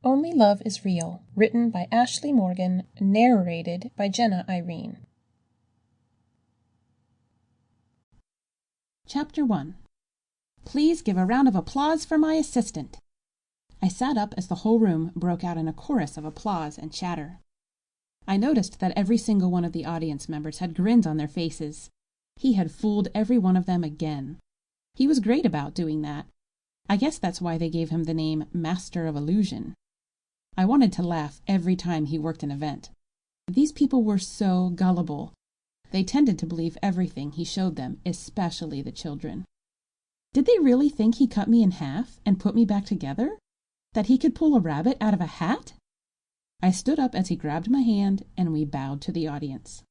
Only Love is Real, written by Ashley Morgan, narrated by Jenna Irene. Chapter 1. Please give a round of applause for my assistant. I sat up as the whole room broke out in a chorus of applause and chatter. I noticed that every single one of the audience members had grins on their faces. He had fooled every one of them again. He was great about doing that. I guess that's why they gave him the name Master of Illusion. I wanted to laugh every time he worked an event. These people were so gullible. They tended to believe everything he showed them, especially the children. Did they really think he cut me in half and put me back together? That he could pull a rabbit out of a hat? I stood up as he grabbed my hand, and we bowed to the audience.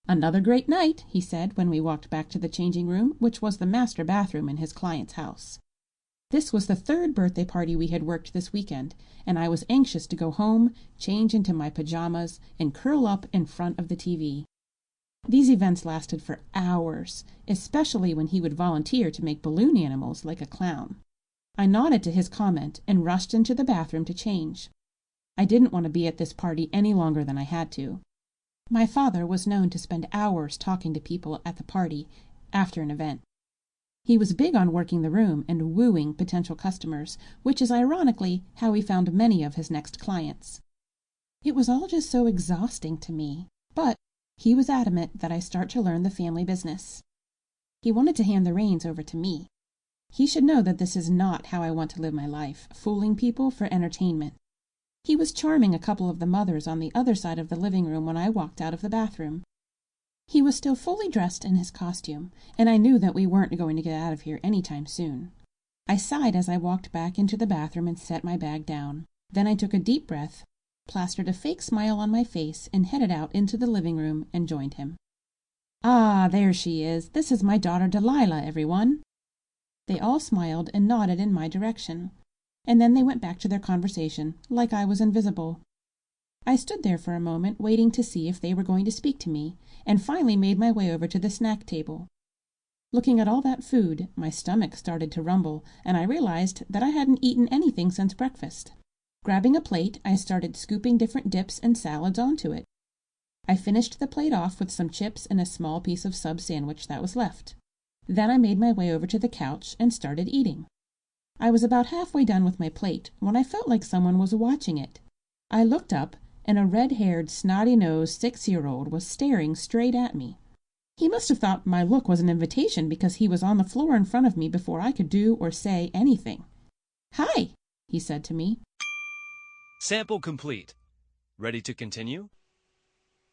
"Another great night," he said when we walked back to the changing room, which was the master bathroom in his client's house. This was the third birthday party we had worked this weekend, and I was anxious to go home, change into my pajamas, and curl up in front of the TV. These events lasted for hours, especially when he would volunteer to make balloon animals like a clown. I nodded to his comment and rushed into the bathroom to change. I didn't want to be at this party any longer than I had to. My father was known to spend hours talking to people at the party after an event. He was big on working the room and wooing potential customers, which is ironically how he found many of his next clients. It was all just so exhausting to me, but he was adamant that I start to learn the family business. He wanted to hand the reins over to me. He should know that this is not how I want to live my life, fooling people for entertainment. He was charming a couple of the mothers on the other side of the living room when I walked out of the bathroom. He was still fully dressed in his costume, and I knew that we weren't going to get out of here any time soon. I sighed as I walked back into the bathroom and set my bag down. Then I took a deep breath, plastered a fake smile on my face, and headed out into the living room and joined him. "Ah, there she is. This is my daughter Delilah, everyone." They all smiled and nodded in my direction, and then they went back to their conversation like I was invisible. I stood there for a moment waiting to see if they were going to speak to me, and finally made my way over to the snack table. Looking at all that food, my stomach started to rumble, and I realized that I hadn't eaten anything since breakfast. Grabbing a plate, I started scooping different dips and salads onto it. I finished the plate off with some chips and a small piece of sub sandwich that was left. Then I made my way over to the couch and started eating. I was about halfway done with my plate when I felt like someone was watching it. I looked up, and a red-haired, snotty-nosed 6-year-old was staring straight at me. He must have thought my look was an invitation because he was on the floor in front of me before I could do or say anything. "Hi," he said to me. Sample complete. Ready to continue?